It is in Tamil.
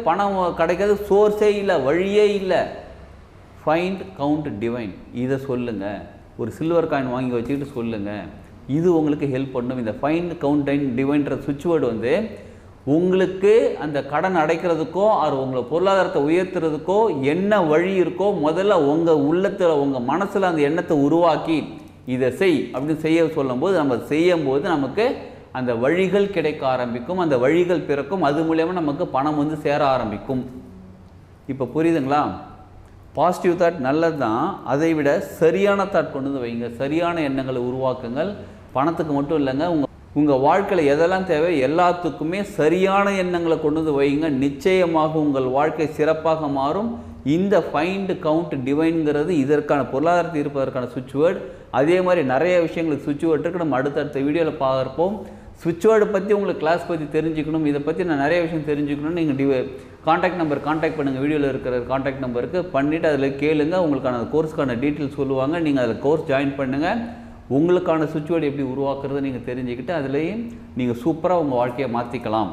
பணம் கிடைக்காது, சோர்ஸே இல்லை, வழியே இல்லை. ஃபைண்ட் கவுண்ட் டிவைன், இதை சொல்லுங்கள். ஒரு சில்வர் காயின் வாங்கி வச்சுக்கிட்டு சொல்லுங்கள். இது உங்களுக்கு ஹெல்ப் பண்ணும். இந்த ஃபைண்ட் கவுண்ட் டிவைன்ற சுவிட்ச் வேர்டு வந்து உங்களுக்கு அந்த கடன் அடைக்கிறதுக்கோ அது உங்களை பொருளாதாரத்தை உயர்த்துறதுக்கோ என்ன வழி இருக்கோ முதல்ல உங்கள் உள்ளத்தில் உங்கள் மனசில் அந்த எண்ணத்தை உருவாக்கி இதை செய் அப்படின்னு செய்ய சொல்லும்போது நம்ம செய்யும்போது நமக்கு அந்த வழிகள் கிடைக்க ஆரம்பிக்கும், அந்த வழிகள் பிறக்கும், அது மூலயமா நமக்கு பணம் வந்து சேர ஆரம்பிக்கும். இப்போ புரியுதுங்களா? பாசிட்டிவ் தாட் நல்லது தான், அதை விட சரியான தாட் கொண்டு வந்து வைங்க, சரியான எண்ணங்களை உருவாக்குங்கள். பணத்துக்கு மட்டும் இல்லைங்க, உங்கள் வாழ்க்கையில் எதெல்லாம் தேவை எல்லாத்துக்குமே சரியான எண்ணங்களை கொண்டு வந்து வைங்க. நிச்சயமாக உங்கள் வாழ்க்கை சிறப்பாக மாறும். இந்த ஃபைண்ட் கவுண்ட் டிவைன்கிறது இதற்கான பொருளாதாரத்தை இருப்பதற்கான சுவிட்ச் வேர்டு. அதே மாதிரி நிறைய விஷயங்களுக்கு சுவிட்ச் வேர்டு இருக்குது, நம்ம அடுத்தடுத்த வீடியோவில் பார்ப்போம். சுவிட்ச் வேர்டு பற்றி உங்களுக்கு கிளாஸ் பற்றி தெரிஞ்சுக்கணும், இதை பற்றி நான் நிறைய விஷயம் தெரிஞ்சுக்கணும். நீங்கள் காண்டாக்ட் நம்பர் காண்டாக்ட் பண்ணுங்கள், வீடியோவில் இருக்கிற காண்டாக்ட் நம்பருக்கு பண்ணிவிட்டு அதில் கேளுங்க. உங்களுக்கான கோர்ஸுக்கான டீட்டெயில்ஸ் சொல்லுவாங்க, நீங்கள் அதில் கோர்ஸ் ஜாயின் பண்ணுங்கள். உங்களுக்கான சுவிட்ச் வேர்டு எப்படி உருவாக்குறது நீங்கள் தெரிஞ்சுக்கிட்டு அதுலேயும் நீங்கள் சூப்பராக உங்கள் வாழ்க்கையை மாற்றிக்கலாம்.